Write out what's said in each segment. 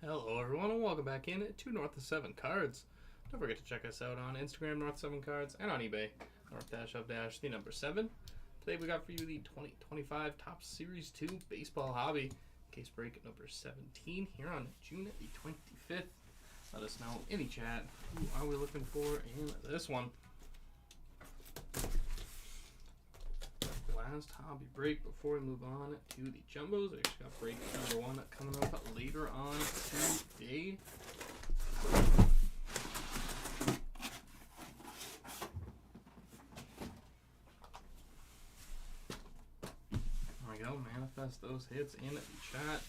Hello, everyone, and welcome back in to North of 7 Cards. Don't forget to check us out on Instagram, North 7 Cards, and on eBay, North-of-the number 7. Today we got for you the 2025 Topps Series 2 Baseball Hobby case break number 17 here on June the 25th. Let us know in the chat who are we looking for in this one. Last hobby break before we move on to the jumbos. We actually got break number 1 coming up later on today. There we go. Manifest those hits in the chat.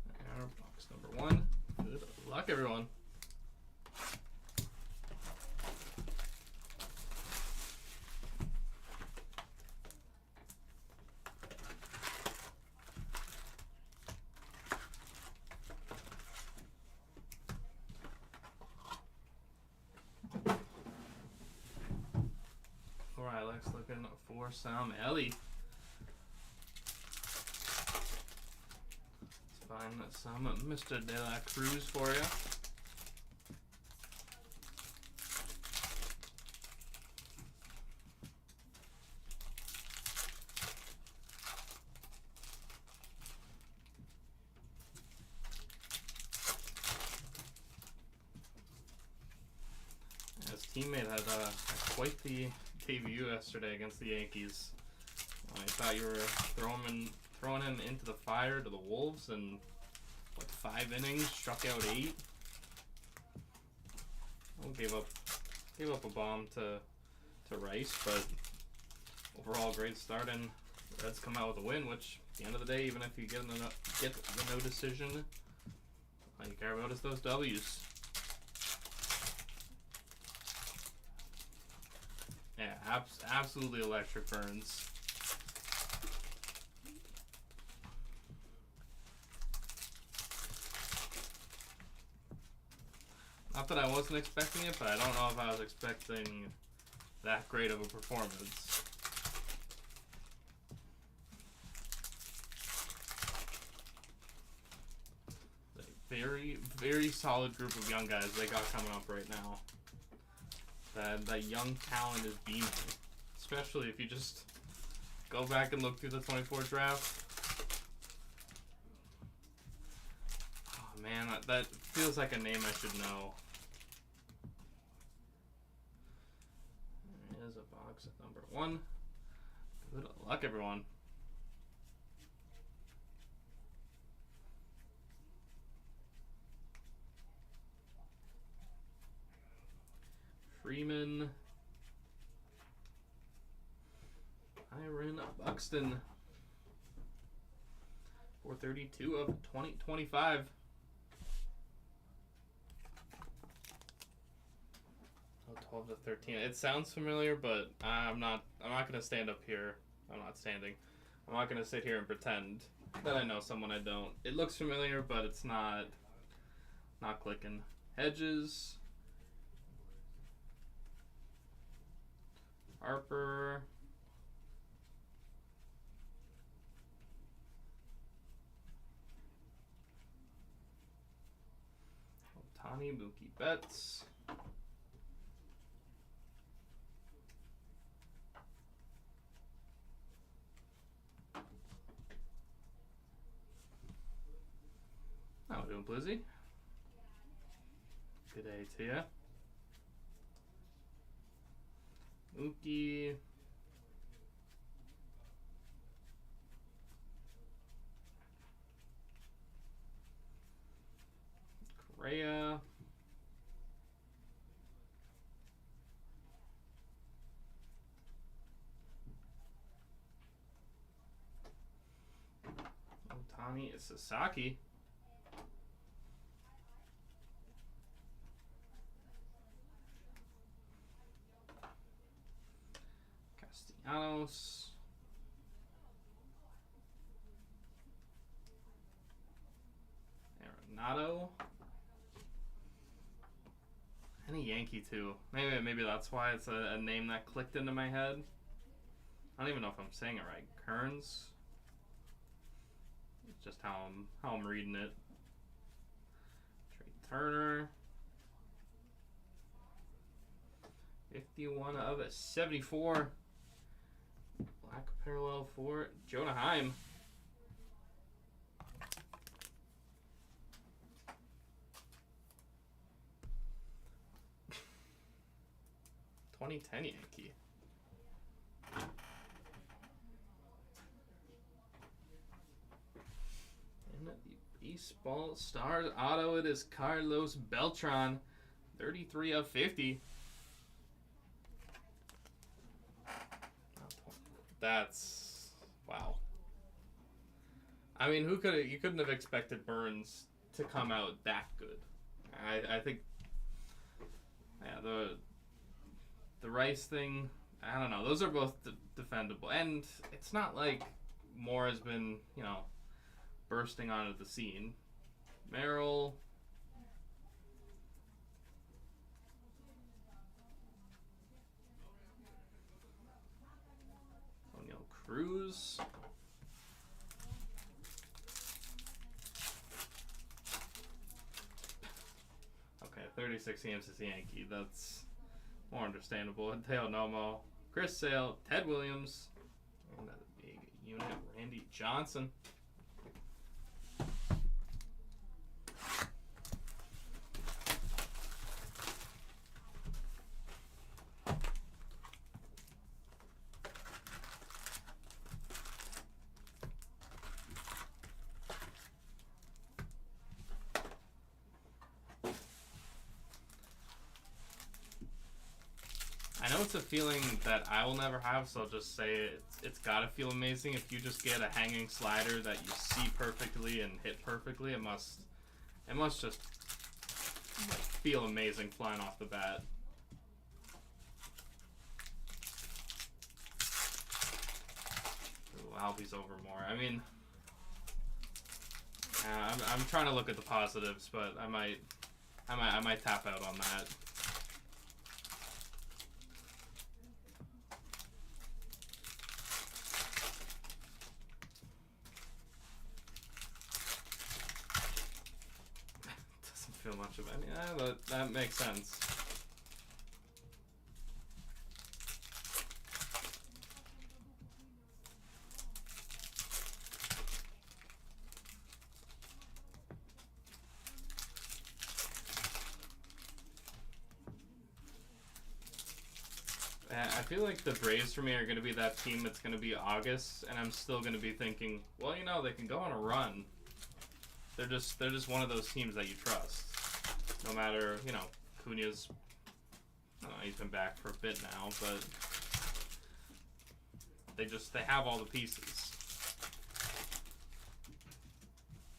There, box number 1. Good luck, everyone. Alright, Lex looking for some Ellie. Let's find some Mr. De La Cruz for you. His teammate had quite the debut yesterday against the Yankees. I thought you were throwing him into the fire to the Wolves, and what, 5 innings, struck out 8. Well, gave up a bomb to Rice, but overall great start, and the Reds come out with a win. Which at the end of the day, even if you get the no decision, all you care about is those W's. Yeah, absolutely electric Burns. Not that I wasn't expecting it, but I don't know if I was expecting that great of a performance. Very, very solid group of young guys they got coming up right now. That young talent is beaming, especially if you just go back and look through the 24 draft. Oh man, that feels like a name I should know. There is a box at number 1. Good luck, everyone. Freeman, Byron Buxton, 432 of 2025. Oh, 12 to 13. It sounds familiar, but I'm not gonna stand up here. I'm not standing. I'm not gonna sit here and pretend that I know someone I don't. It looks familiar, but it's not clicking. Hedges, Harper, Ohtani, Mookie Betts, how we doing, Blizzy? Good day to ya. Mookie, Correa, Ohtani is Sasaki. Castellanos, Arenado, and a Yankee too. Maybe that's why it's a name that clicked into my head. I don't even know if I'm saying it right. Kearns. It's just how I'm reading it. Turner. 51 of 74. Black parallel for Jonah Heim. '10 Yankee. In the baseball stars auto, it is Carlos Beltran. 33 of 50. That's wow. I mean, you couldn't have expected Burns to come out that good. I think, yeah, the Rice thing, I don't know. Those are both defendable, and it's not like Moore has been, bursting onto the scene. Merrill. O'Neill Cruz. Okay, 36 games as Yankee. That's more understandable. Teo Nomo. Chris Sale. Ted Williams. Another big unit. Randy Johnson. I know it's a feeling that I will never have, so I'll just say it's gotta feel amazing. If you just get a hanging slider that you see perfectly and hit perfectly, it must just feel amazing flying off the bat. Ooh, Albie's over more. I mean, I'm trying to look at the positives, but I might tap out on that. Feel much of any. Yeah, but that makes sense. I feel like the Braves for me are going to be that team that's going to be August, and I'm still going to be thinking, well, they can go on a run. They're just one of those teams that you trust. No matter, Cunha's, he's been back for a bit now, but they have all the pieces.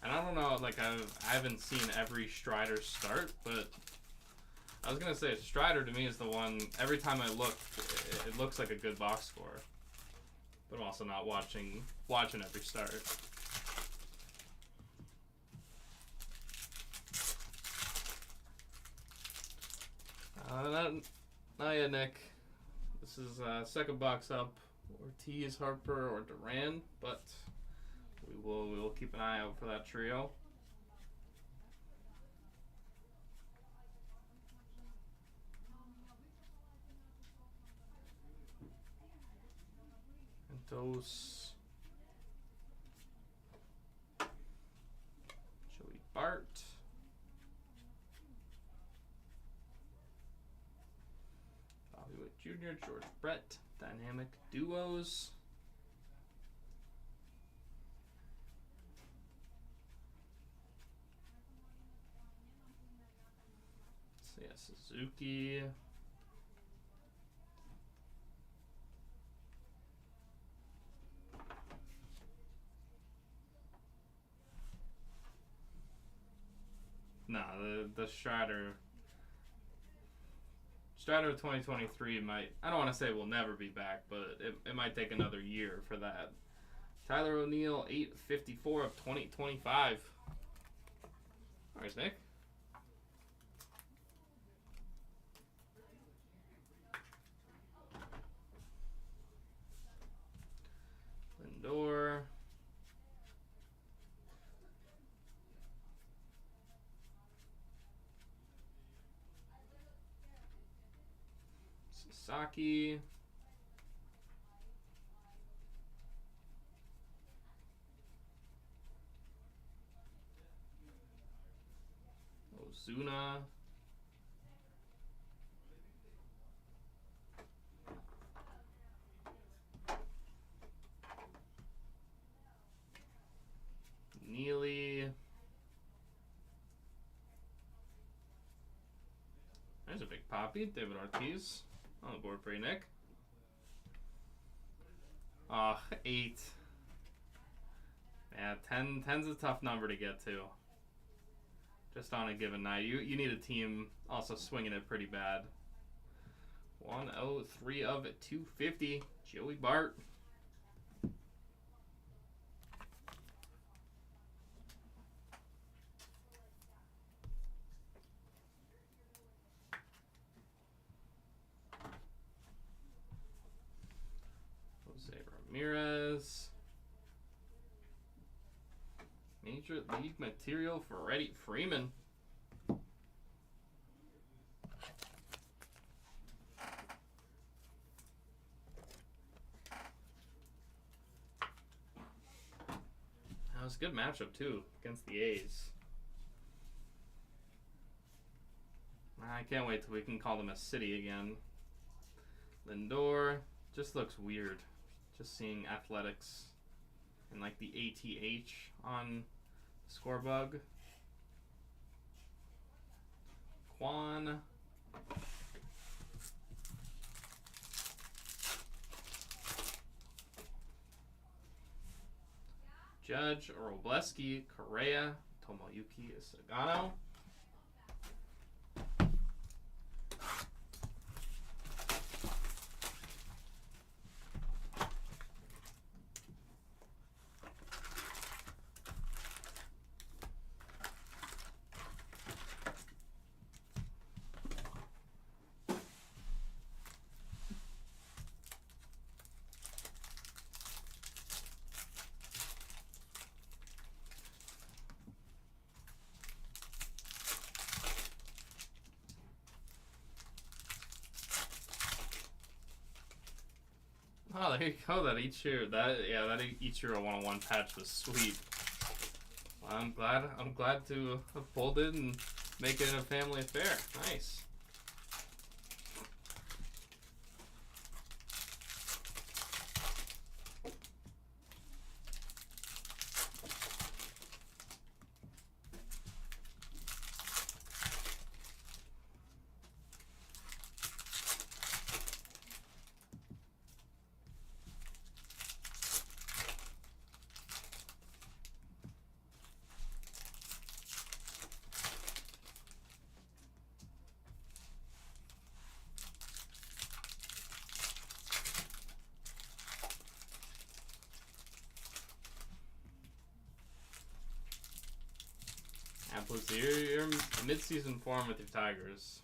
And I don't know, like I haven't seen every Strider start, but I was gonna say Strider to me is the one. Every time I look, it looks like a good box score, but I'm also not watching every start. Not yet, Nick. This is second box up. Ortiz, Harper, or Duran, but we will keep an eye out for that trio. Santos, Joey Bart. Jr., George Brett, dynamic duos. So yeah, Suzuki. No, the Strider. Strider 2023 might, I don't want to say will never be back, but it might take another year for that. Tyler O'Neill, 854 of 2025. All right, Nick. Lindor. Sasaki. Ozuna. Neely. There's a big poppy. David Ortiz on the board for you, Nick. 8. Yeah, 10's a tough number to get to. Just on a given night. You need a team also swinging it pretty bad. 103 of 250. Joey Bart. Jose Ramirez. Major League material for Freddie Freeman. That was a good matchup too against the A's. I can't wait till we can call them a city again. Lindor just looks weird. Just seeing athletics and like the ATH on Scorebug. Quan. Judge, Robleski, Correa, Tomoyuki Sagano. Oh, there you go. That Ichiro, that Ichiro 101 patch was sweet. Well, I'm glad to have pulled it and make it a family affair. Nice. Plus, you're mid-season form with your Tigers.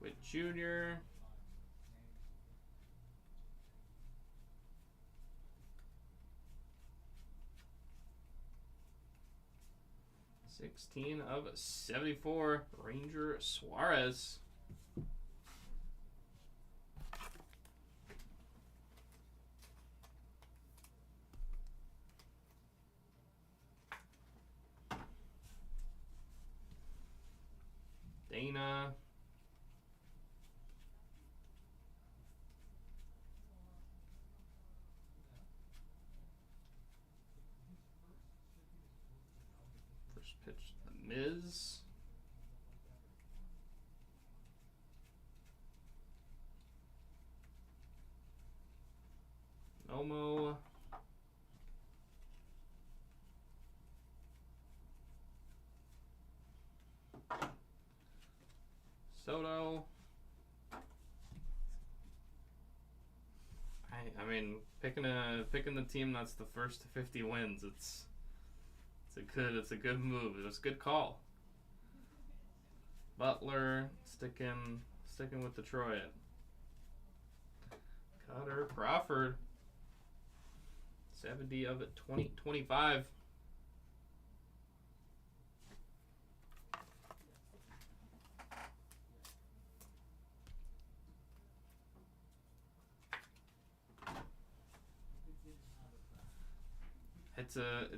With Junior. $16 of 74. Ranger Suarez. Dana. First pitch, The Miz. Momo. I mean, picking the team that's the first to 50 wins. It's a good move. It was a good call. Butler sticking with Detroit. Cutter Crawford. 70 of it. 25. It's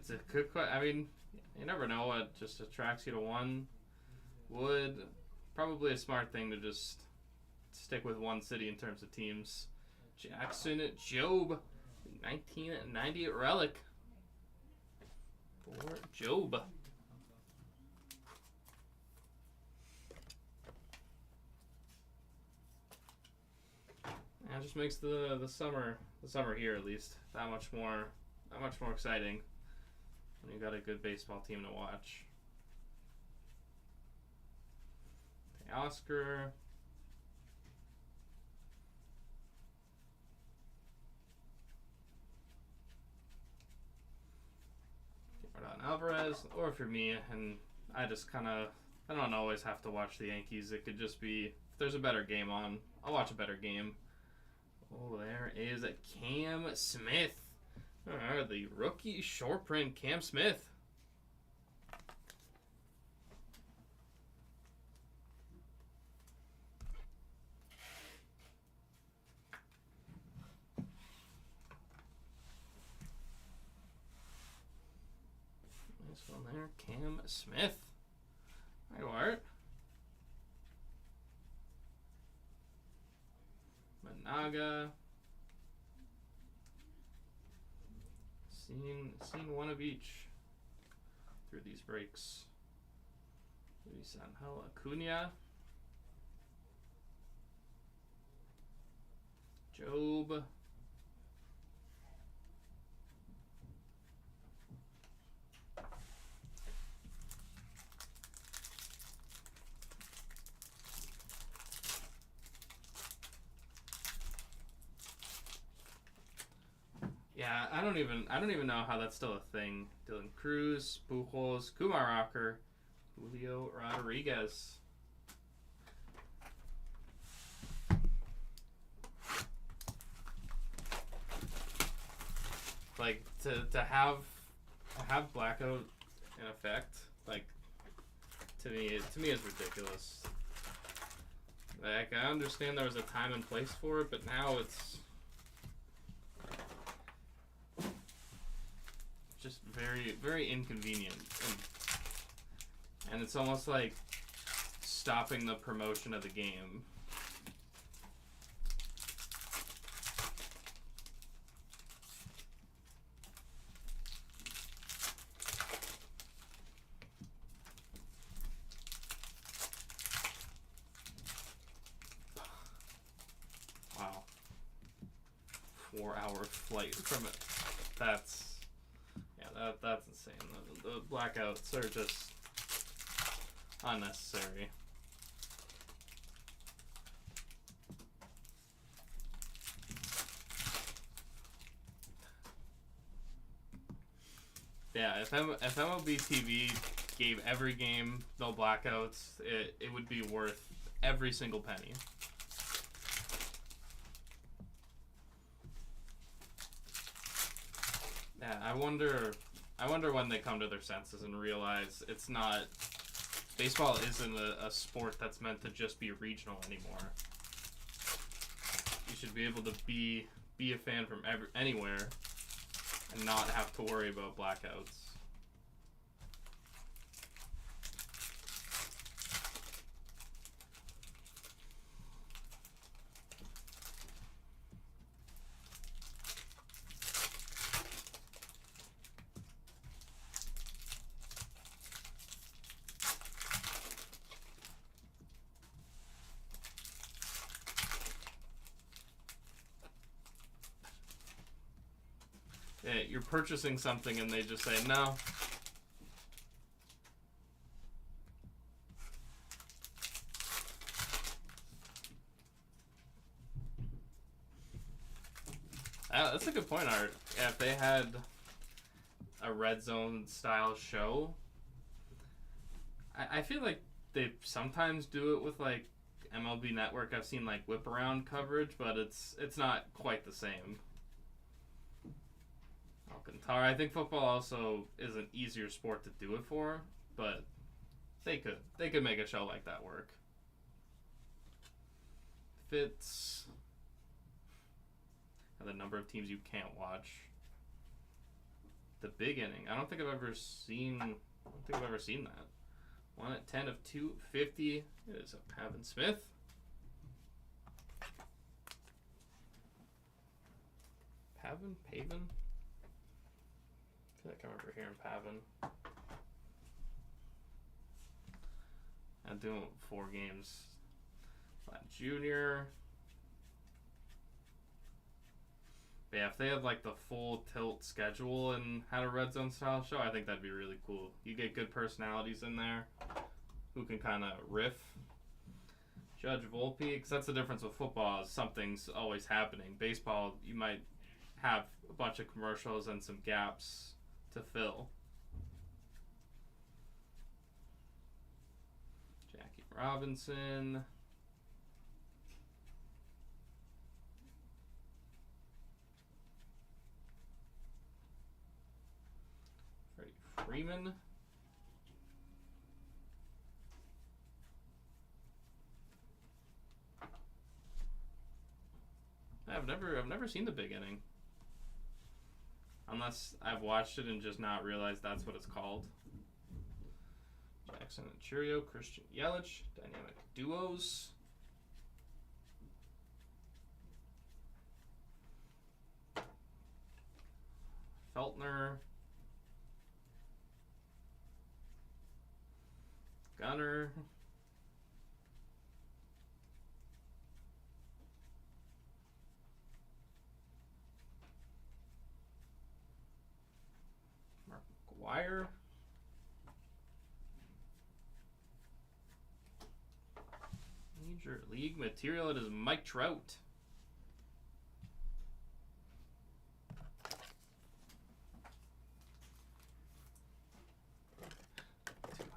a good question. I mean, you never know what just attracts you to one. Would probably a smart thing to just stick with one city in terms of teams. Jackson Jobe, 1990 relic for Jobe. That just makes the summer here at least that much more exciting when you got a good baseball team to watch. Oscar. Jordan Alvarez, or if you're me and I don't always have to watch the Yankees. It could just be if there's a better game on, I'll watch a better game. Oh, there is a Cam Smith. The rookie short print Cam Smith. Nice one there, Cam Smith. Hi, Art. Managa. Seen one of each through these breaks. Luis Angel Acuna. Jobe. Yeah, I don't even know how that's still a thing. Dylan Cruz, Pujols, Kumar Rocker, Julio Rodriguez. Like to have blackout in effect, like to me it's ridiculous. Like I understand there was a time and place for it, but now it's just very, very inconvenient, and it's almost like stopping the promotion of the game. Wow, 4-hour flight from it. That's insane. The blackouts are just unnecessary. Yeah, if MLB TV gave every game no blackouts, it would be worth every single penny. Yeah, I wonder when they come to their senses and realize it's not. Baseball isn't a sport that's meant to just be regional anymore. You should be able to be a fan from anywhere and not have to worry about blackouts. Yeah, you're purchasing something and they just say no. That's a good point, Art. If they had a red zone style show, I feel like they sometimes do it with like MLB Network. I've seen like whip around coverage, but it's not quite the same. Alcantara. I think football also is an easier sport to do it for, but they could make a show like that work. Fits. And the number of teams you can't watch. The big inning. I don't think I've ever seen that. 1 at 10 of 250. It is a Pavin Smith. Pavin? I feel like I remember hearing Pavin. I'm doing 4 games. Flat Junior. But yeah, if they had like the full tilt schedule and had a red zone style show, I think that'd be really cool. You get good personalities in there who can kind of riff. Judge Volpe, because that's the difference with football, is something's always happening. Baseball, you might have a bunch of commercials and some gaps to fill. Jackie Robinson. Freeman. I've never seen the big inning. Unless I've watched it and just not realized that's what it's called. Jackson and Churio, Christian Yelich, dynamic duos. Feltner. Gunner. Mark McGuire. Major League material. It is Mike Trout.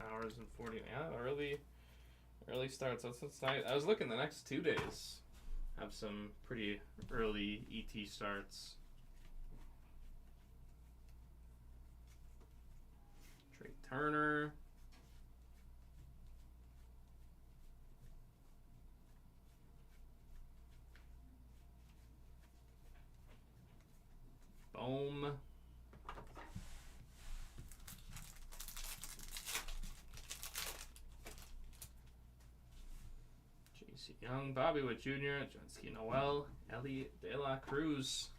Hours and 40. Yeah, early starts. That's nice. I was looking the next 2 days have some pretty early ET starts. Trey Turner. Bohm. Young, Bobby Witt Jr., Johnsky Noel, Ellie De La Cruz.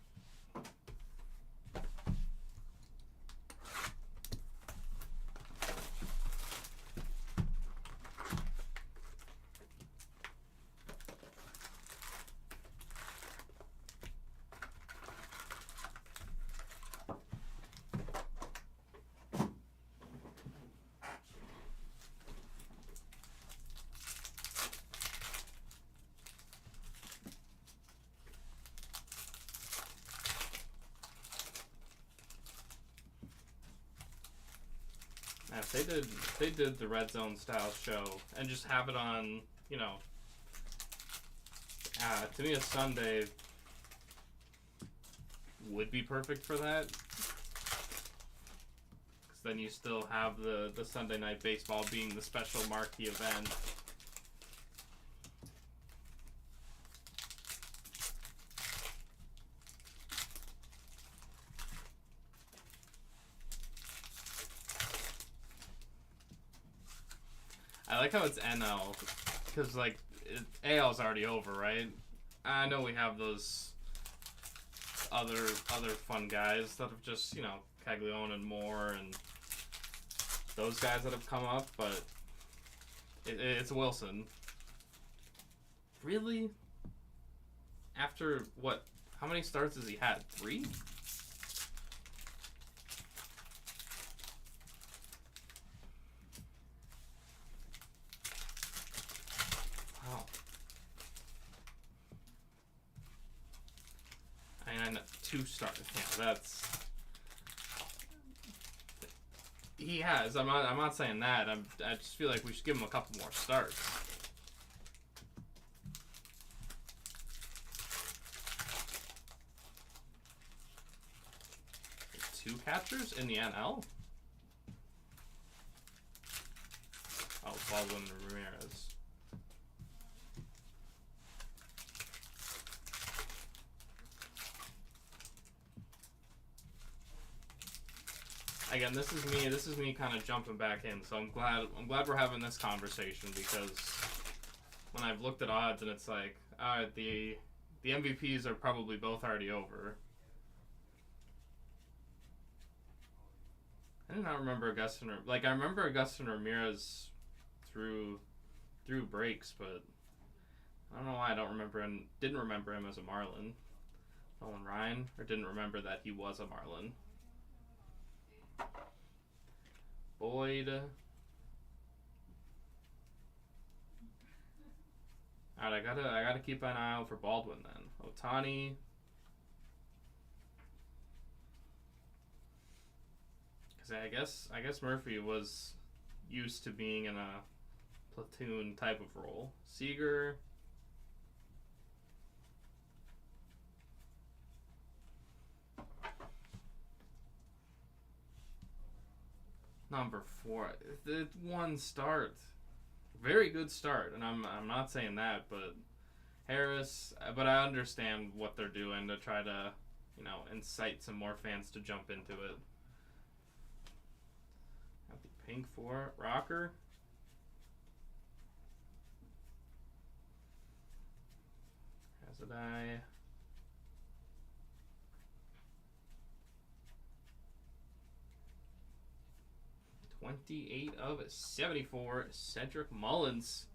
If they did the red zone style show and just have it on, you know, to me a Sunday would be perfect for that. Because then you still have the Sunday night baseball being the special marquee event. I like how it's NL, because like AL's already over, right? I know we have those other fun guys that have just, you know, Caglione and Moore and those guys that have come up, but it's Wilson. Really? After what? How many starts has he had? 3? 2 starts. Yeah, that's... He has. I'm not saying that. I just feel like we should give him a couple more starts. 2 catchers in the NL? Oh, Baldwin Ramirez. Again, this is me kind of jumping back in, so I'm glad we're having this conversation, because when I've looked at odds and it's like, alright, the MVPs are probably both already over. I do not remember Augustin. Like, I remember Augustin Ramirez through breaks, but I don't know why I didn't remember him as a Marlin. Nolan Ryan, or didn't remember that he was a Marlin. Boyd. Alright, I gotta keep an eye out for Baldwin then. Ohtani. Because I guess Murphy was used to being in a platoon type of role. Seager. Number 4. The 1 start. Very good start, and I'm not saying that, but Harris, but I understand what they're doing to try to, incite some more fans to jump into it. Got the pink for Rocker. Hazardai. 28 of 74, Cedric Mullins.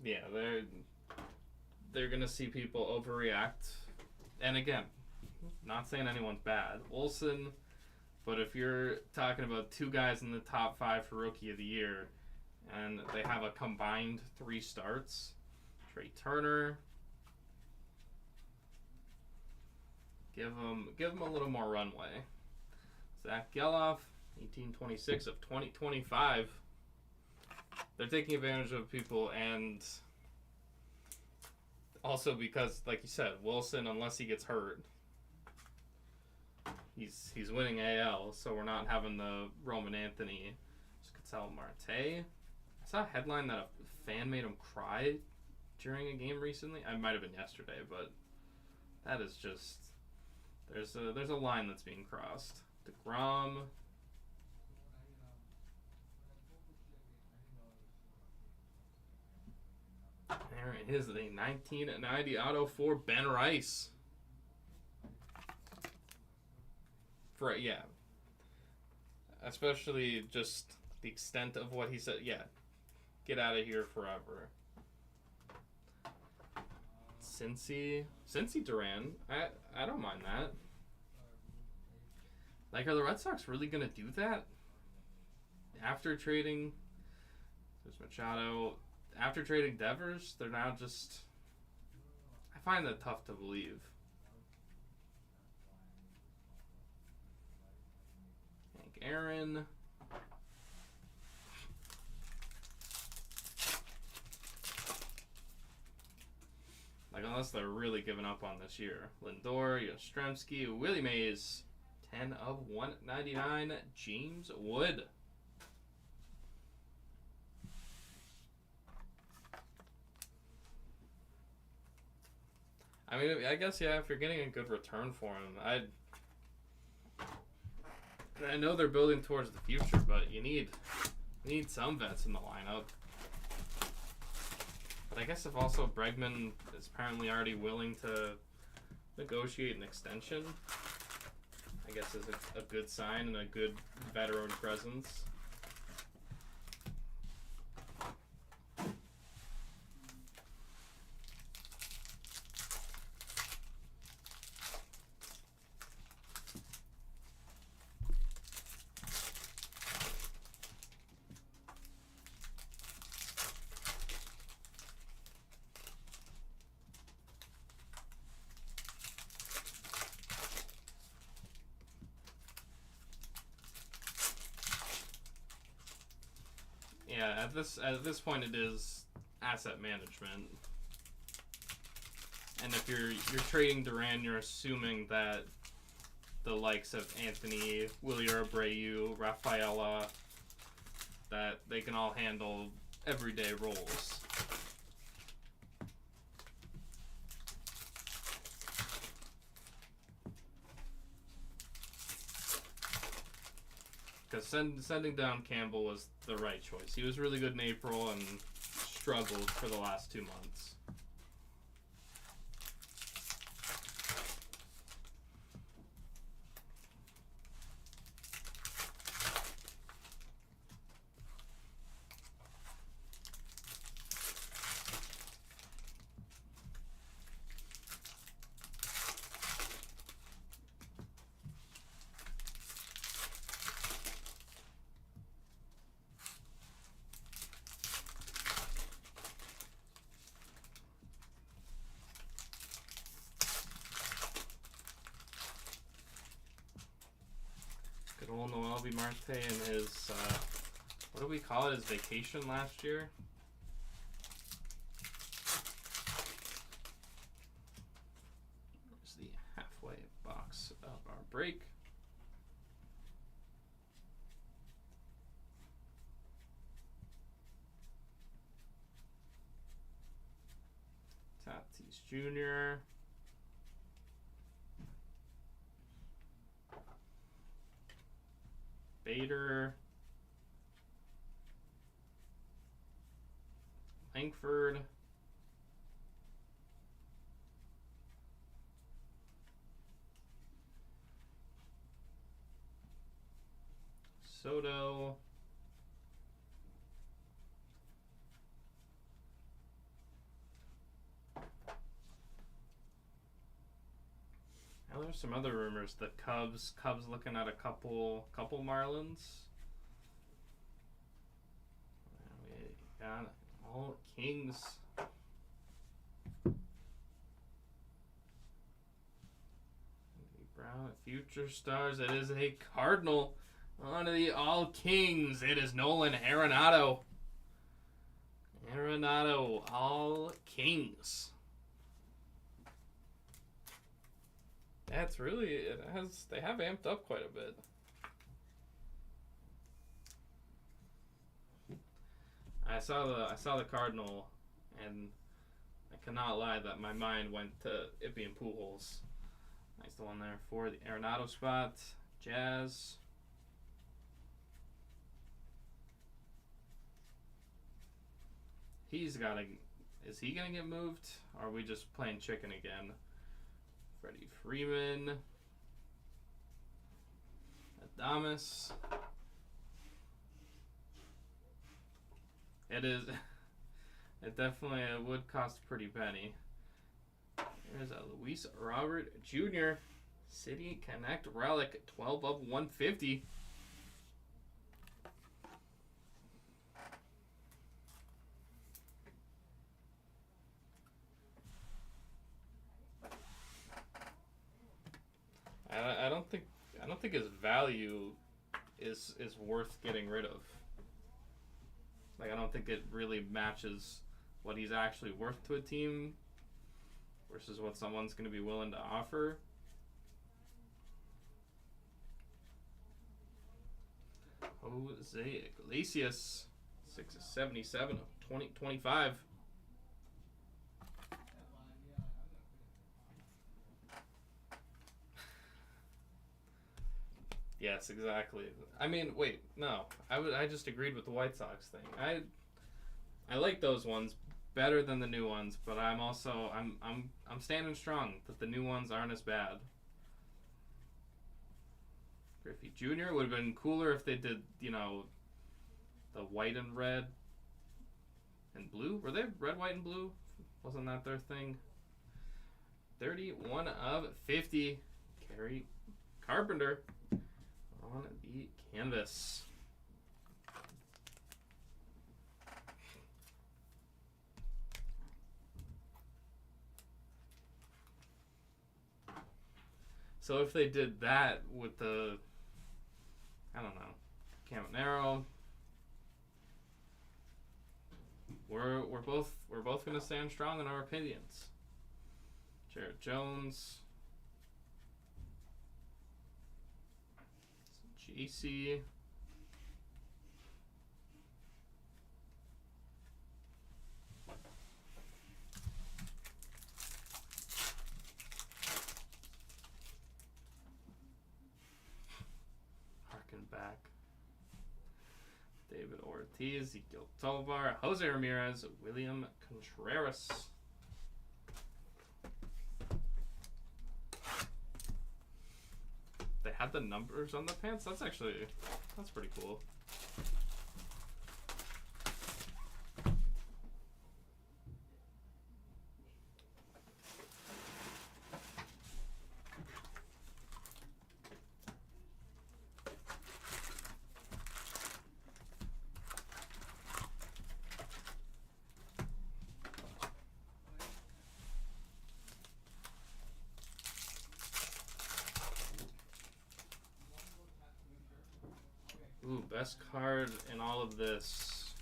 Yeah, they're gonna see people overreact. And again, not saying anyone's bad. Olsen, but if you're talking about 2 guys in the top 5 for Rookie of the Year, and they have a combined 3 starts. Trey Turner. Give him a little more runway. Zach Geloff, 1826 of 2025. They're taking advantage of people, and also because, like you said, Wilson, unless he gets hurt, he's winning AL, so we're not having the Roman Anthony, Ketel Marte. I saw a headline that a fan made him cry during a game recently. I might have been yesterday, but that is just there's a line that's being crossed. DeGrom. There it is, the 1990 auto for Ben Rice. Especially just the extent of what he said. Yeah. Get out of here forever. Cincy Duran. I don't mind that. Like, are the Red Sox really gonna do that? After trading, there's Machado. After trading Devers, they're now just. I find that tough to believe. Hank Aaron. Like, unless they're really giving up on this year. Lindor, Yastrzemski, Willie Mays, 10 of 199, James Wood. I mean, I guess, yeah, if you're getting a good return for him, I know they're building towards the future, but you need some vets in the lineup. But I guess if also Bregman is apparently already willing to negotiate an extension, I guess is a good sign and a good veteran presence. Yeah, at this point it is asset management. And if you're trading Duran, you're assuming that the likes of Anthony, Willie Abreu, Rafaela, that they can all handle everyday roles. Because sending down Campbell was the right choice. He was really good in April and struggled for the last 2 months. Good old Noelvi Marte and his, what do we call it, his vacation last year? Here's the halfway box of our break. Tatis Jr. Bader, Langford, Soto, now there's some other rumors. The Cubs looking at a couple Marlins. We got all Kings. Brown, Future Stars. It is a Cardinal. On to the All Kings. It is Nolan Arenado. Arenado, All Kings. That's really, they have amped up quite a bit. I saw the Cardinal, and I cannot lie that my mind went to it being Pujols. Nice one there for the Arenado spot. Jazz. Is he gonna get moved? Or are we just playing chicken again? Freddie Freeman. Adames. It definitely would cost a pretty penny. There's a Luis Robert Jr. City Connect Relic, 12 of 150. I don't think his value is worth getting rid of. Like, I don't think it really matches what he's actually worth to a team versus what someone's going to be willing to offer. Jose Iglesias, 6/77 of 2025. Yes, exactly. I mean, wait, no. I just agreed with the White Sox thing. I like those ones better than the new ones, but I'm also I'm standing strong that the new ones aren't as bad. Griffey Jr. would have been cooler if they did, the white and red and blue. Were they red, white, and blue? Wasn't that their thing? 31 of 50. Kerry Carpenter on the canvas. So if they did that with the, I don't know, Caminero, we're both gonna stand strong in our opinions. Jared Jones, JC. Harken back. David Ortiz, Ezequiel Tovar, Jose Ramirez, William Contreras. They had the numbers on the pants? That's pretty cool. Ooh, best card in all of this.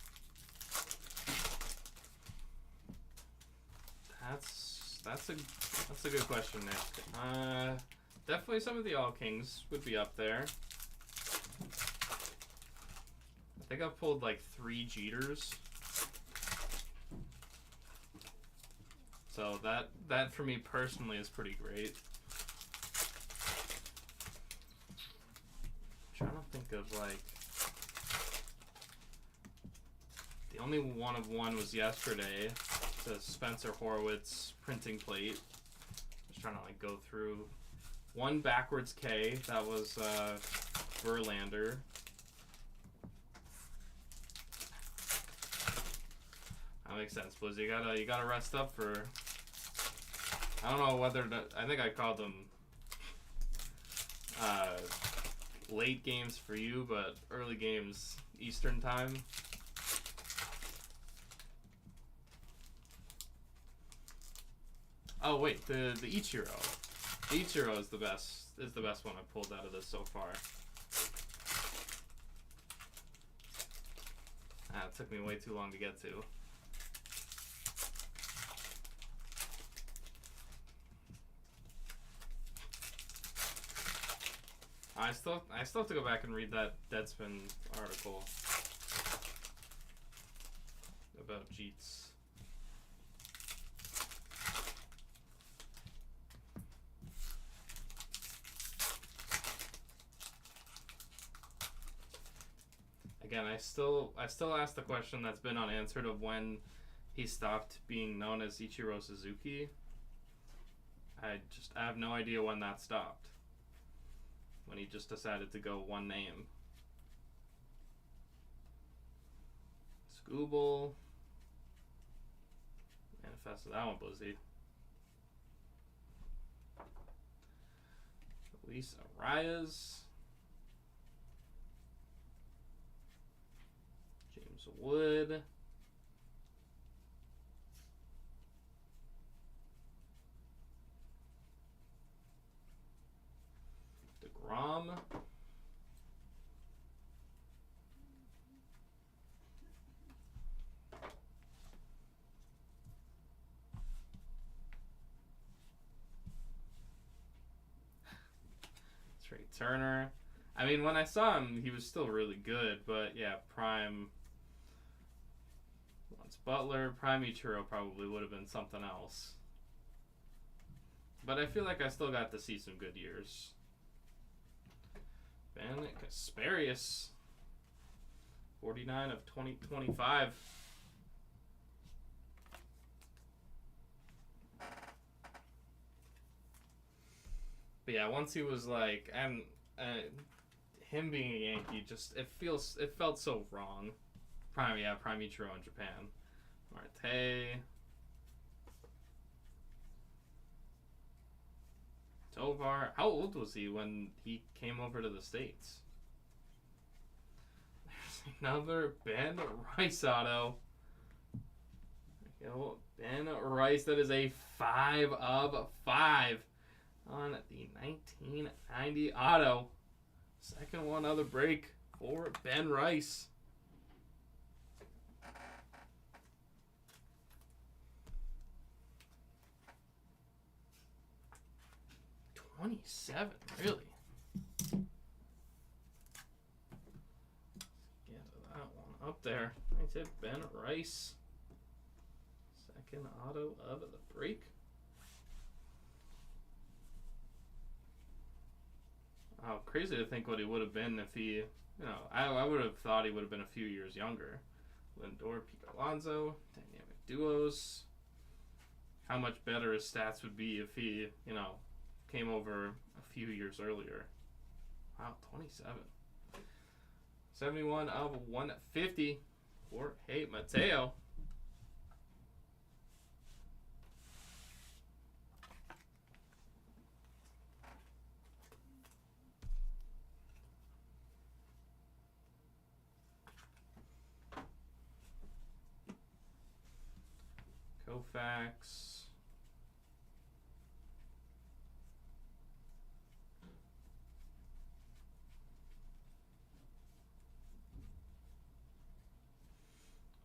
That's a good question, Nick. Definitely some of the All Kings would be up there. I think I've pulled like 3 Jeters. So that for me personally is pretty great. I'm trying to think of like the only one of one was yesterday. The Spencer Horwitz printing plate. Just trying to like go through one backwards K. That was Verlander. That makes sense, Blizz. You gotta rest up for. I don't know whether to, I think I called them late games for you, but early games Eastern time. Oh wait, the Ichiro. The Ichiro is the best one I've pulled out of this so far. It took me way too long to get to. I still have to go back and read that Deadspin article about Jeets. Again, I still ask the question that's been unanswered of when he stopped being known as Ichiro Suzuki. I have no idea when that stopped. When he just decided to go one name. Scooble. Manifested that one, Blizzy. Luis Arias. James Wood. DeGrom. Trey Turner. I mean, when I saw him, he was still really good, but yeah, prime. Once Butler, prime Ichiro probably would have been something else. But I feel like I still got to see some good years. Ben Kasparius, 49 of 2025. But yeah, once he was like, and him being a Yankee, just it felt so wrong. Prime Ichiro in Japan. Marte. Tovar. How old was he when he came over to the States? There's another Ben Rice auto. There you go. Ben Rice. That is a 5 of 5 on the 1990 auto. Second one of the break for Ben Rice. 27, really? Get that one up there. I said Ben Rice. Second auto of the break. Oh, crazy to think what he would have been if he, I would have thought he would have been a few years younger. Lindor, Pete Alonso, dynamic duos. How much better his stats would be if he, came over a few years earlier. Wow, 27. 71 of 150 for Mateo. Koufax.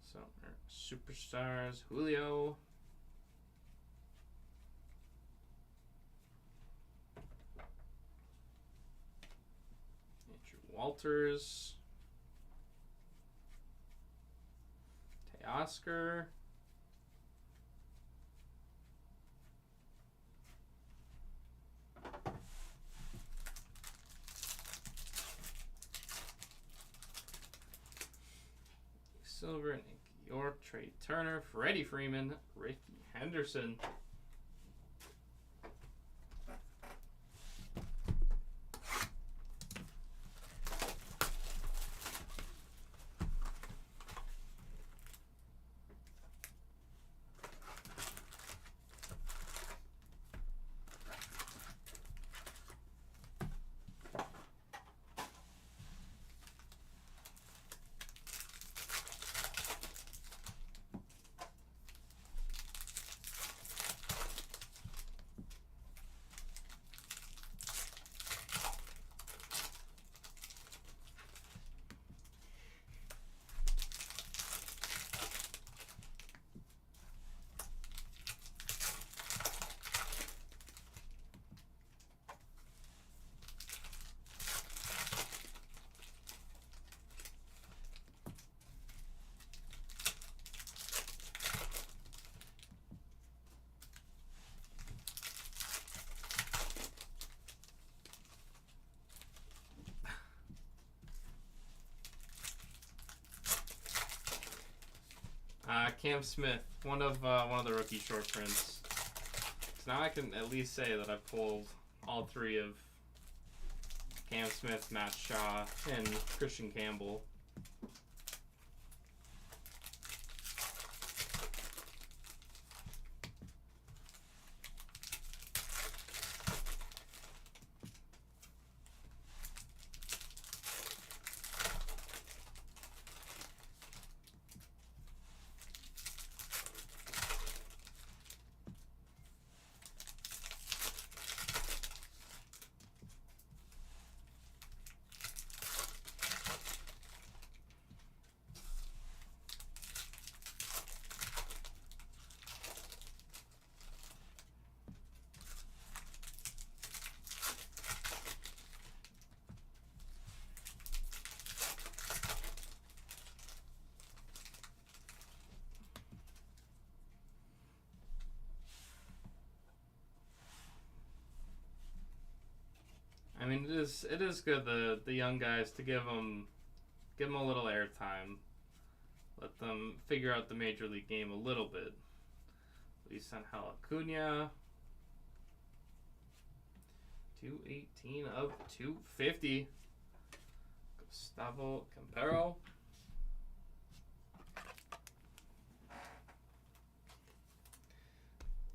Summer Superstars. Julio. Andrew Walters. Teoscar. Silver, Nick York, Trey Turner, Freddie Freeman, Ricky Henderson. Cam Smith, one of the rookie short prints. So now I can at least say that I've pulled all three of Cam Smith, Matt Shaw, and Christian Campbell. I mean, it is good the young guys to give them a little airtime, let them figure out the major league game a little bit. Luis Angel Acuna, 218 of 250. Gustavo Campero.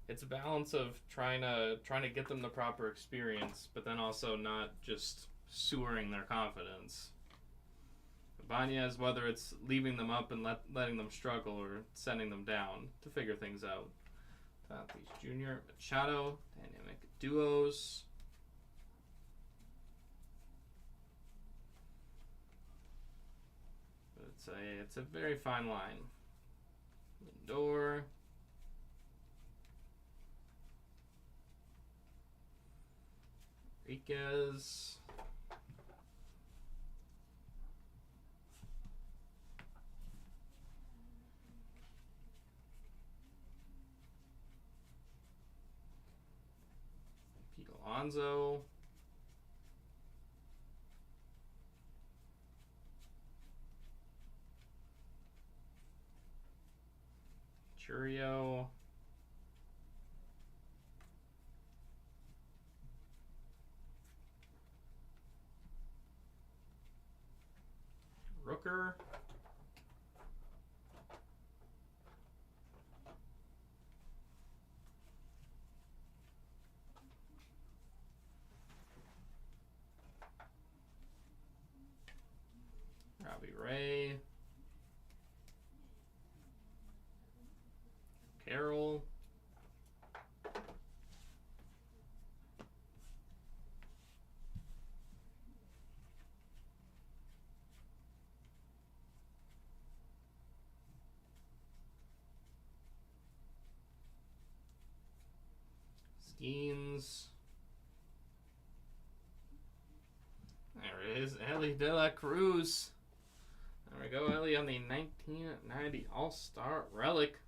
It's a balance of trying to get them the proper experience, but then also not just sewering their confidence. Ibanez, whether it's leaving them up and letting them struggle or sending them down to figure things out. Tatis Jr., Machado, dynamic duos. But it's a very fine line. Lindor. Enriquez. Pete Alonso. Churio. Rooker. Robbie Ray. Carroll. Skeens. There it is, Ellie De La Cruz. There we go, Ellie on the 1990 All-Star Relic.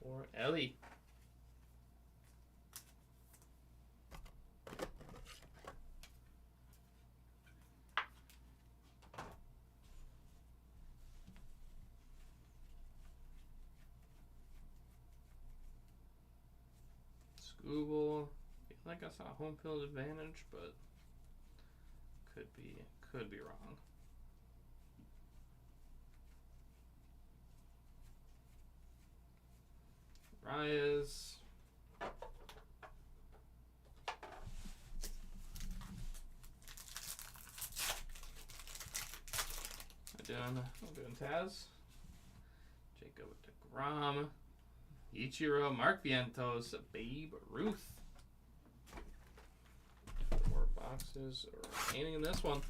For Ellie. Scooble. I feel like I saw home field advantage, but could be wrong. Reyes. I'm doing Taz. Jacob deGrom. Ichiro, Mark Vientos, Babe Ruth. 4 boxes remaining in this one.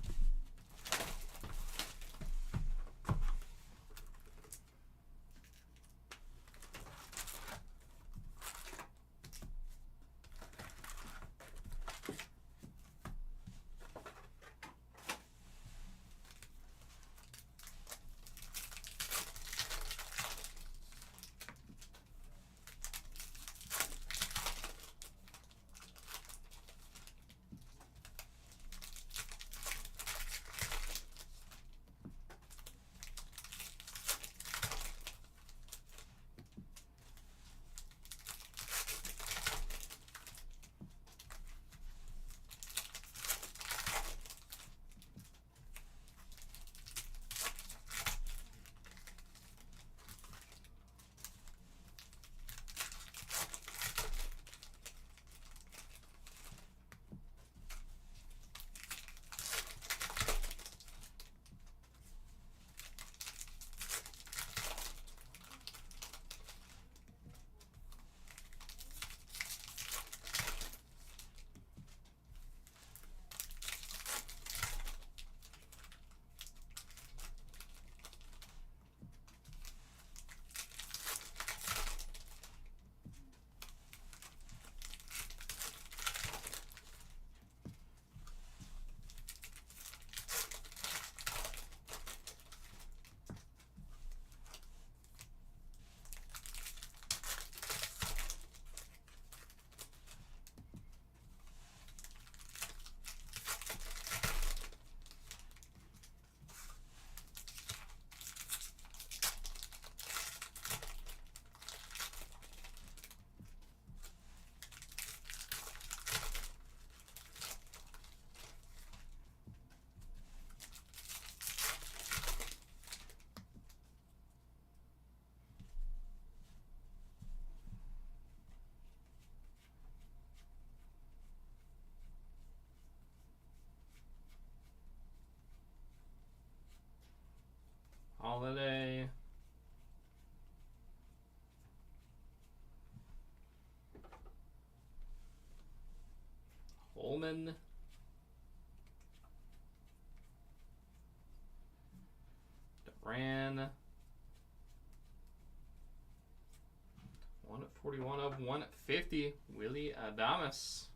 Holiday. Holman. Duran. 141 of 150. Willy Adames.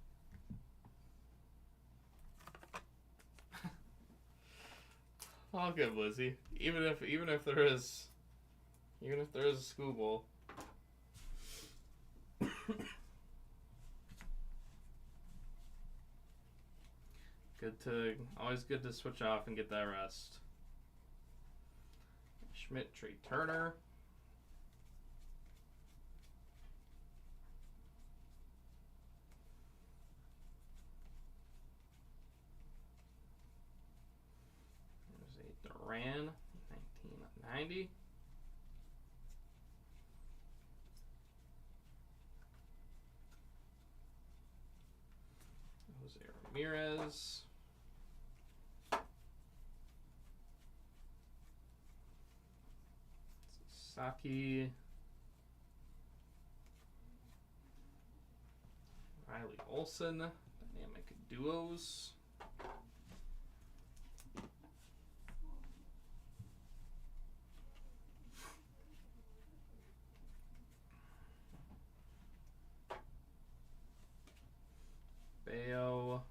All good, Lizzie. Even if there is a school bowl. Always good to switch off and get that rest. Schmidt, Trey Turner. There's a Duran, 1990. Jose Ramirez. Saki. Riley Olsen. Dynamic duos. Bayo.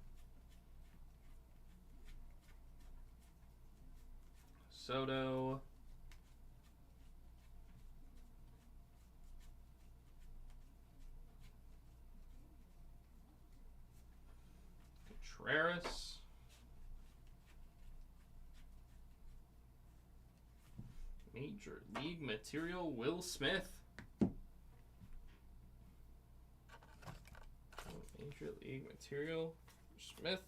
Soto. Contreras. Major League Material, Will Smith. Major League Material, Smith.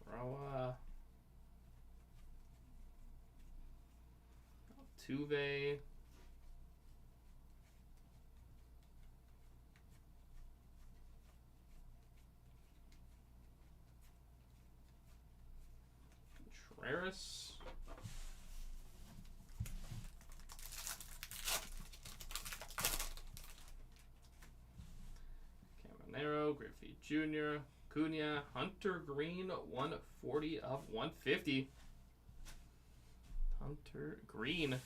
Roa. Altuve. Contreras. Caminero, Griffey Jr., Cunha, Hunter Green, 140 of 150. Hunter Green.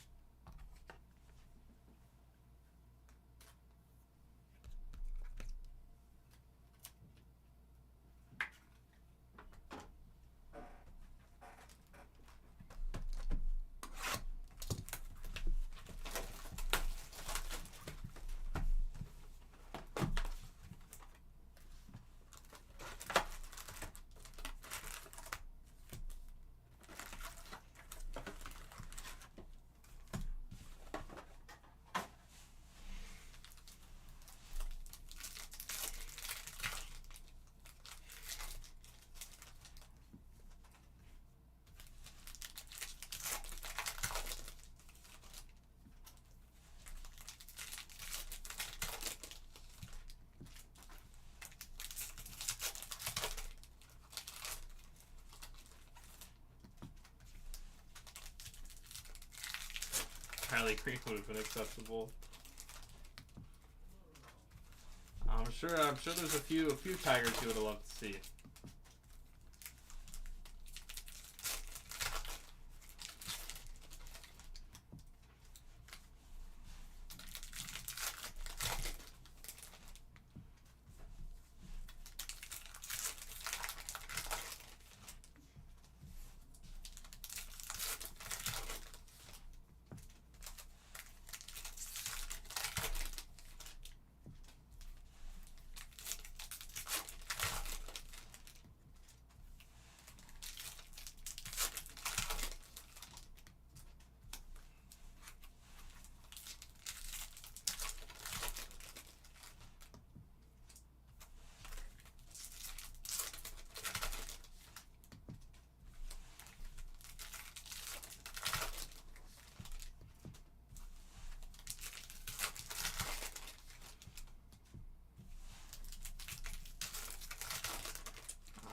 Riley Green would have been acceptable. I'm sure there's a few Tigers you would have loved to see.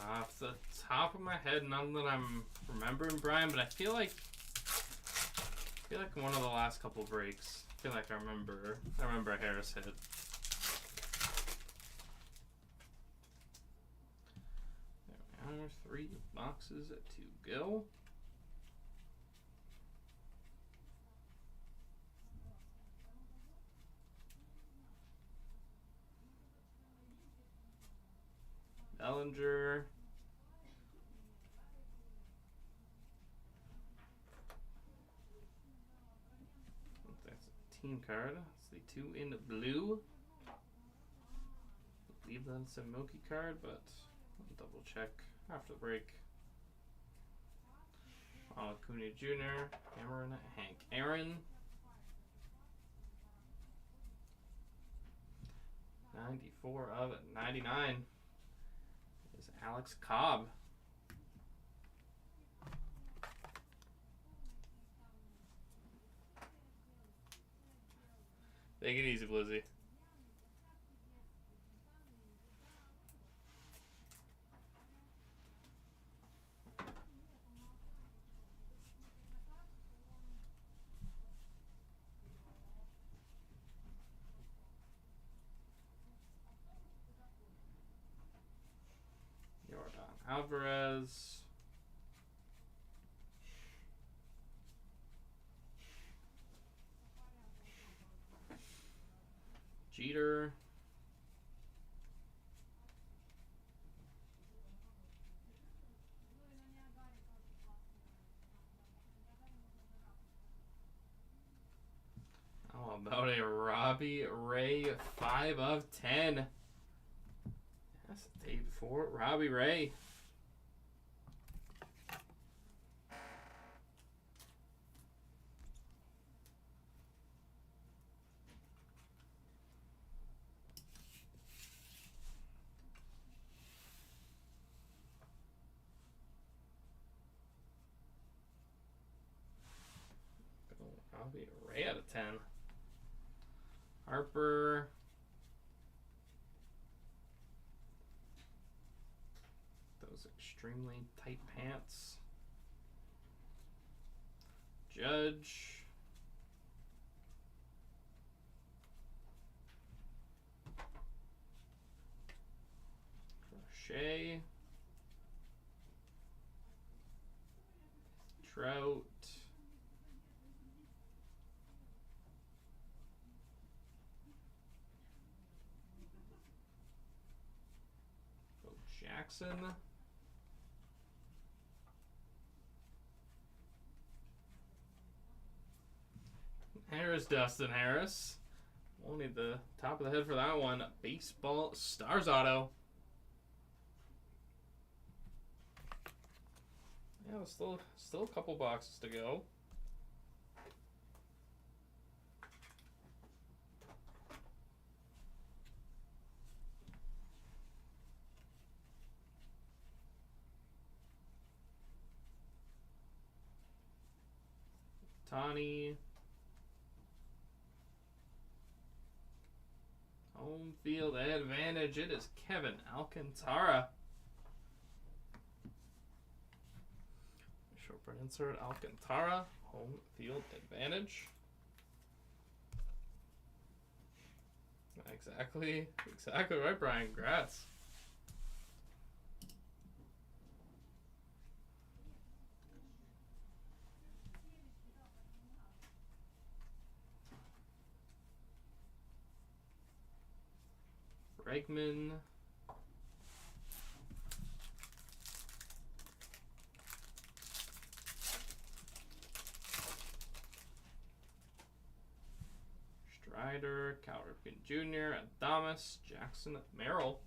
Off the top of my head, none that I'm remembering, Brian, but I feel like one of the last couple breaks. I feel like I remember a Harris hit. There we Our 3 boxes to go. Bellinger. That's a team card. It's the 2 in blue. I believe that's a Mookie card, but I'll double check after the break. Acuna Jr., Cameron, Hank Aaron. 94 of 99 is Alex Cobb. Take it easy, Blizzy. Yordan Alvarez. Jeter. How about a Robbie Ray 5 of 10? That's the day before Robbie Ray. Robbie Ray out of 10. Harper. Those extremely tight pants. Judge. Crochet. Trout. Jackson. Harris, Dustin Harris. Only the top of the head for that one. Baseball Stars auto. Yeah, still a couple boxes to go. Tani. Home field advantage. It is Kevin Alcantara. Short print insert. Alcantara. Home field advantage. Exactly right, Brian. Congrats. Bregman. Strider, Cal Ripken Jr., Adames, Jackson, Merrill.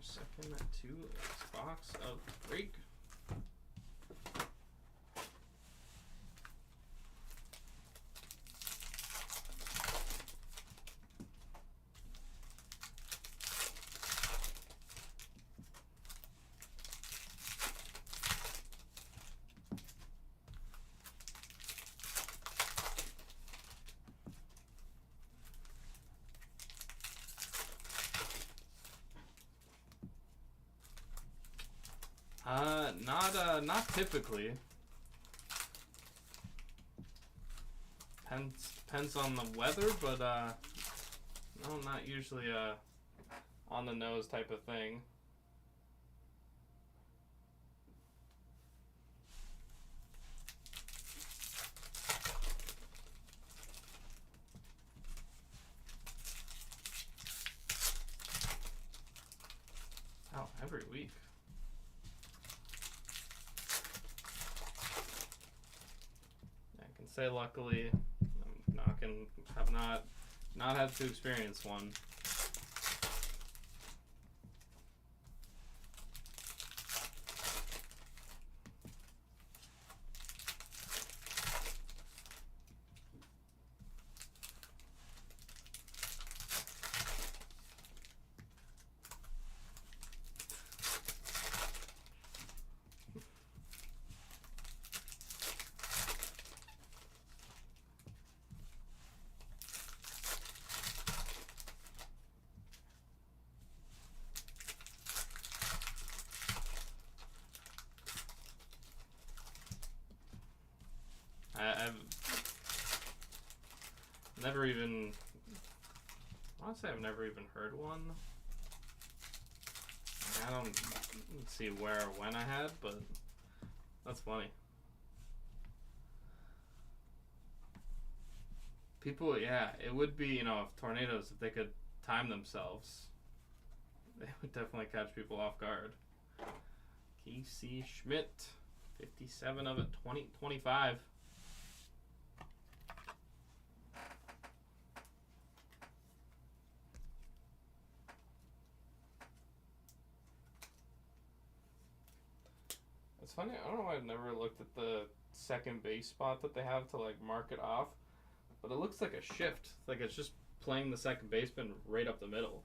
Second to this box of break. Not typically. Depends on the weather, but no, not usually on the nose type of thing. Oh, every week. I can say luckily, have not had to experience one. I've never even, honestly, I've never even heard one. I don't see where or when I had, but that's funny. People, yeah, it would be, you know, if tornadoes, if they could time themselves, they would definitely catch people off guard. Casey Schmidt, 57 of it, 2025. It's funny, I don't know why I've never looked at the second base spot that they have to like mark it off, but it looks like a shift. Like it's just playing the second baseman right up the middle.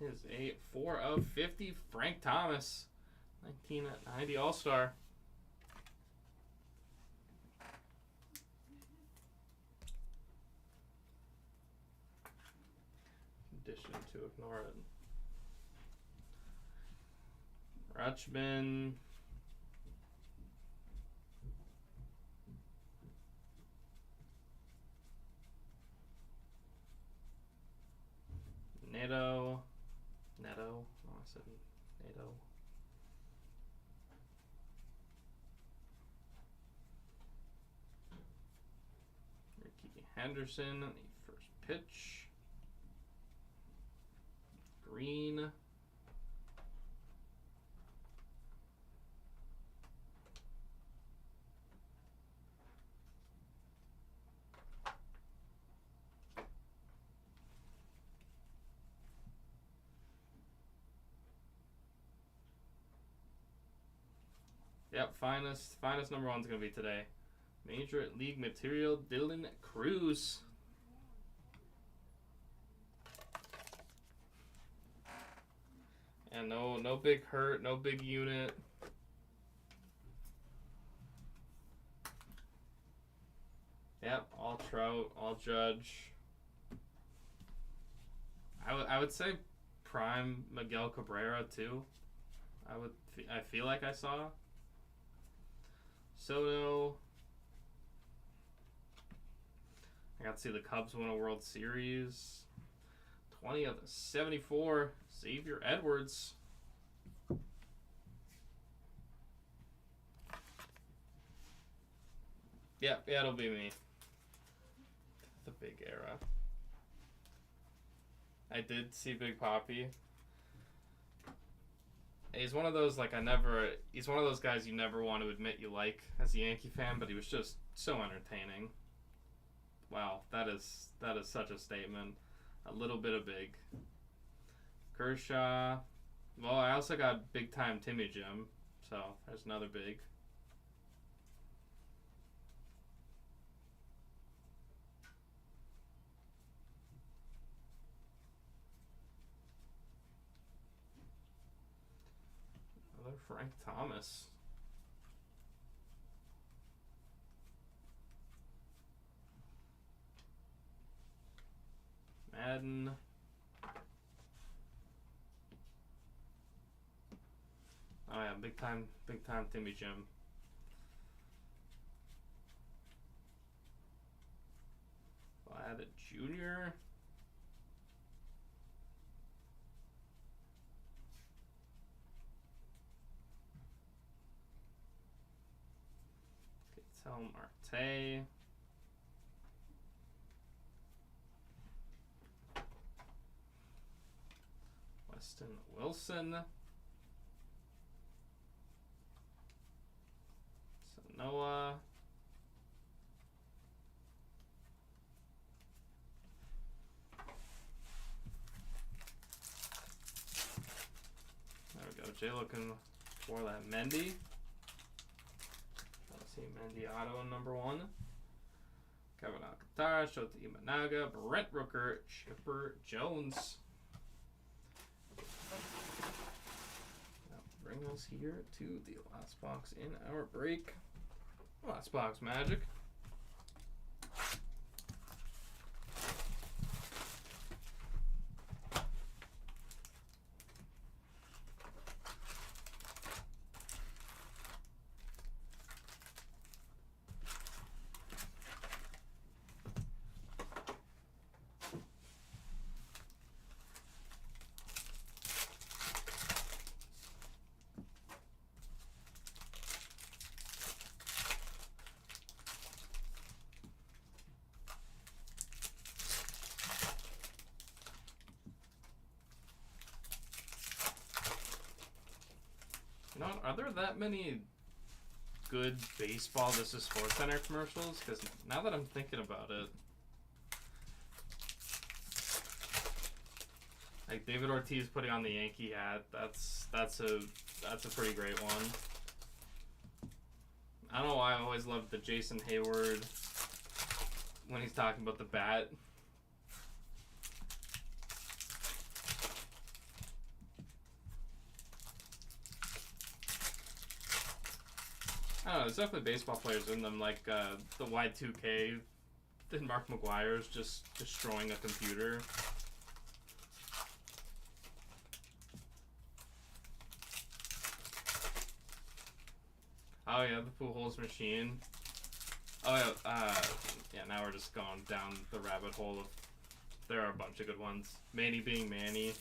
His 4 of 50, Frank Thomas, 1990 All-Star. Condition to ignore it. Rutschman. Neto. Oh, I said Neto. Ricky Henderson, the first pitch. Green. Yep, finest number one's gonna be today. Major League Material, Dylan Cruz. And no big hurt, no big unit. Yep, all Trout, all Judge. I would say prime Miguel Cabrera too. I feel like I saw Soto. I got to see the Cubs win a World Series. 20 of the 74, Xavier Edwards. Yeah, it'll be me. The big era. I did see Big Papi. He's one of those he's one of those guys you never want to admit you like as a Yankee fan, but he was just so entertaining. Wow, that is such a statement. A little bit of big. Kershaw. Well, I also got big time Timmy Jim, so there's another big. Another Frank Thomas. Madden. big time Timmy Jim. Vlad Jr. Ketel Marte. Weston Wilson. Sanoa. There we go. Jay looking for that Mendy. Let's see Mendy auto number 1. Kevin Alcantara, Shota Imanaga, Brent Rooker, Chipper Jones. Bring us here to the last box in our break. Last box magic. Are there that many good baseball This Is Sports Center commercials? Because now that I'm thinking about it, like David Ortiz putting on the Yankee hat, that's a pretty great one. I don't know why I always loved the Jason Hayward when he's talking about the bat. I don't know, there's definitely baseball players in them, like the Y2K, then Mark McGuire's just destroying a computer. Oh yeah, the Pujols machine. Oh yeah, now we're just going down the rabbit hole of, there are a bunch of good ones. Manny being Manny.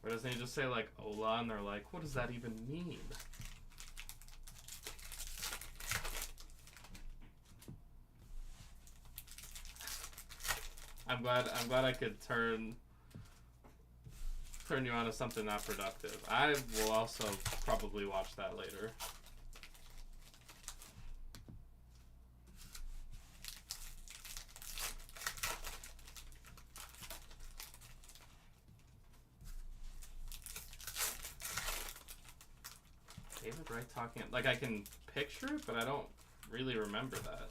Or doesn't he just say like Ola and they're like, what does that even mean? I'm glad I could turn you on to something not productive. I will also probably watch that later. David Wright talking, like I can picture it, but I don't really remember that.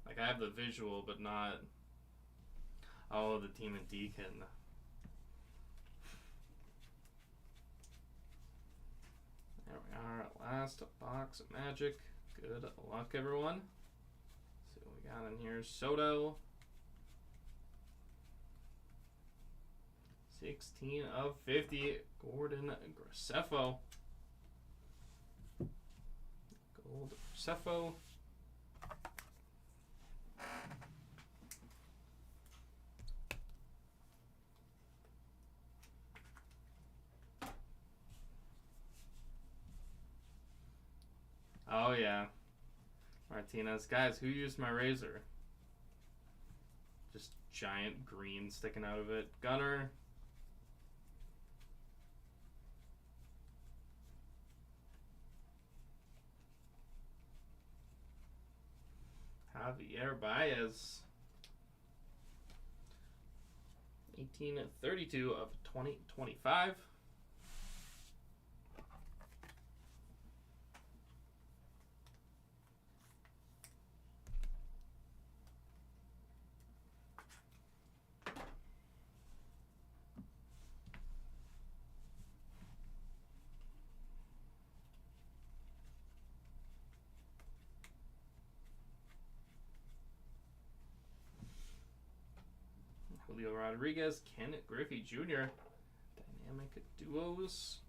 Like I have the visual, but not, oh, the Demon Deacon. There we are, last box of Magic. Good luck, everyone. Let's see what we got in here. Soto. 16 of 50. Gordon Graceffo. Gold Graceffo. Oh yeah, Martinez. Guys, who used my razor? Just giant green sticking out of it. Gunner. Javier Baez. 1832 of 2025. Julio Rodriguez, Ken Griffey Jr. Dynamic duos.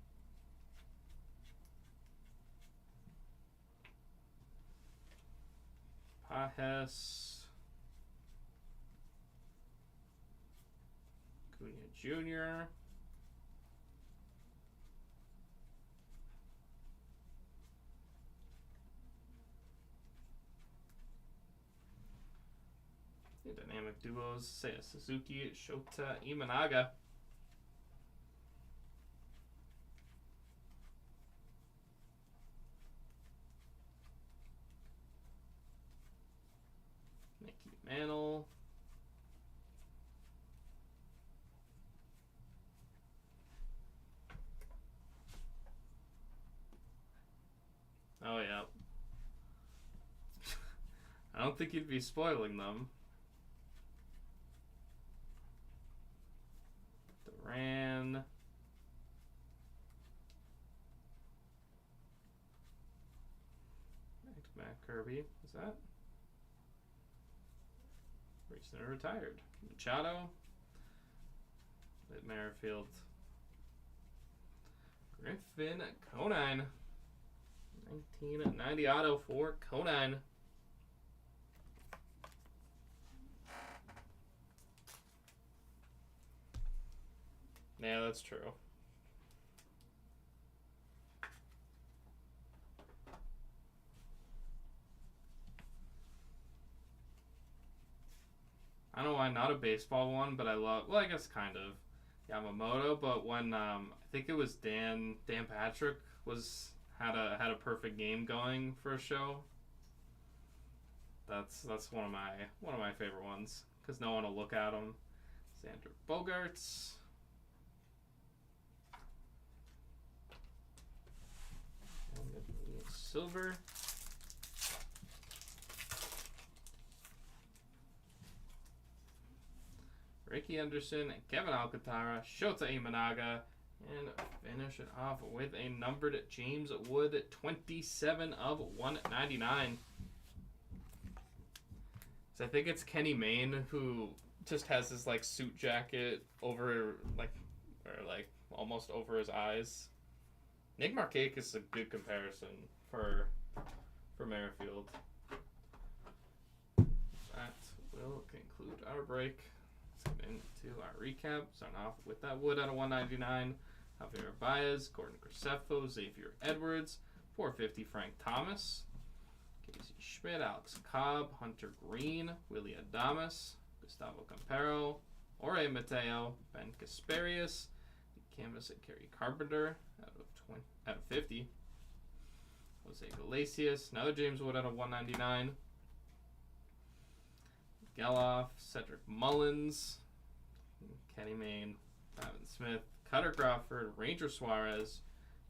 Pajes. Cunha Jr. Dynamic duos, Seiya Suzuki, Shota Imanaga. Mickey Mantle. Oh, yeah. I don't think you'd be spoiling them. Duran. Matt Kirby. Is that? Recently retired. Machado. At Merrifield. Griffin Conine. 1990 auto for Conine. Yeah, that's true. I don't know why not a baseball one, but I love, well, I guess kind of Yamamoto, but when I think it was Dan Patrick had a perfect game going for a show. That's one of my favorite ones because no one will look at them. Xander Bogaerts. Silver. Ricky Anderson, Kevin Alcantara, Shota Imanaga, and finish it off with a numbered James Wood 27 of 199. So I think it's Kenny Mayne who just has this like suit jacket over like almost over his eyes. Nick Markakis is a good comparison for Merrifield. That will conclude our break. Let's get into our recap. Starting off with that Wood out of 199. Javier Baez, Gordon Graceffo, Xavier Edwards, 450 Frank Thomas, Casey Schmidt, Alex Cobb, Hunter Green, Willie Adames, Gustavo Campero, Jorge Mateo, Ben Kasparius, the canvas at Kerry Carpenter out of 50. Jose Iglesias, another James Wood out of 199. Geloff, Cedric Mullins, Kenny Mayne, Ivan Smith, Cutter Crawford, Ranger Suarez,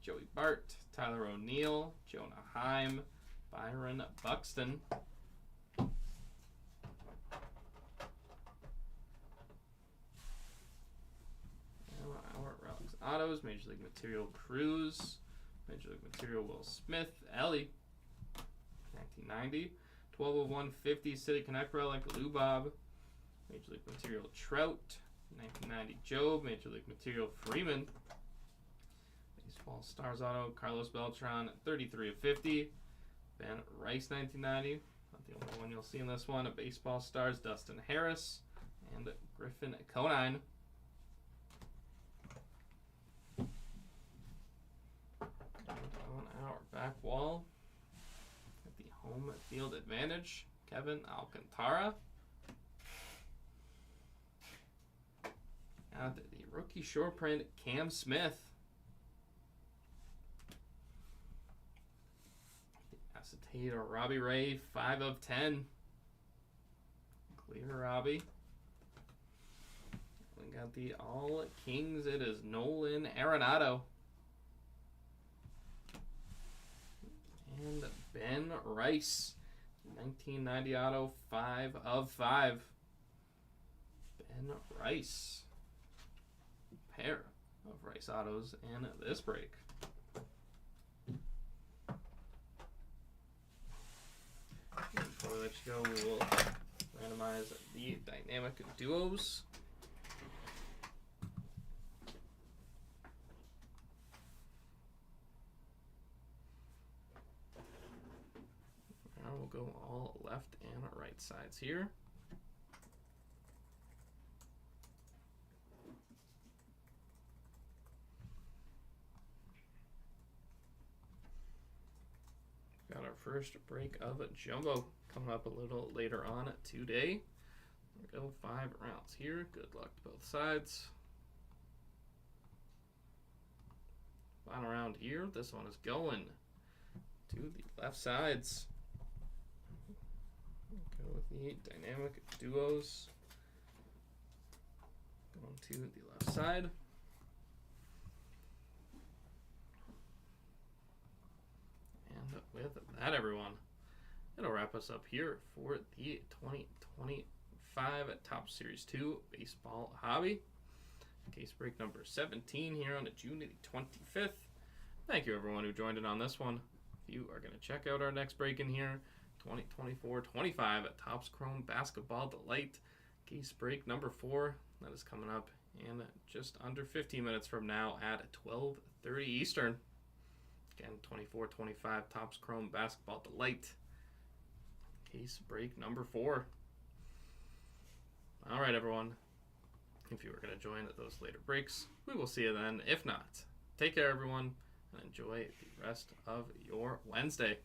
Joey Bart, Tyler O'Neill, Jonah Heim, Byron Buxton. Our Relics Autos, Major League Material Cruz, Major League Material Will Smith, Ellie, 1990. 12 of 150 City Connect Relic, Lubob, Major League Material Trout, 1990 Job, Major League Material Freeman, Baseball Stars Auto, Carlos Beltran, 33 of 50, Ben Rice, 1990, not the only one you'll see in this one, Baseball Stars, Dustin Harris, and Griffin Conine. And on our back wall, home field advantage, Kevin Alcantara. And the rookie short print, Cam Smith. The acetate or Robbie Ray, 5 of 10. Clear Robbie. We got the All Kings. It is Nolan Arenado. And Ben Rice, 1990 auto, 5 of 5. Ben Rice. Pair of Rice autos in this break. And before we let you go, we will randomize the dynamic duos. go all left and right sides here. Got our first break of a jumbo coming up a little later on today. There we go, 5 rounds here. Good luck to both sides. Final round here. This one is going to the left sides. Go with the dynamic duos. Going to the left side. And with that, everyone, it'll wrap us up here for the 2025 Topps Series 2 Baseball Hobby. Case break number 17 here on June the 25th. Thank you, everyone who joined in on this one. If you are going to check out our next break in here, 2024-25 Topps Chrome Basketball Delight. Case break number 4. That is coming up in just under 15 minutes from now at 12:30 Eastern. Again, 24-25 Topps Chrome Basketball Delight. Case break number 4. All right, everyone. If you are going to join at those later breaks, we will see you then. If not, take care, everyone, and enjoy the rest of your Wednesday.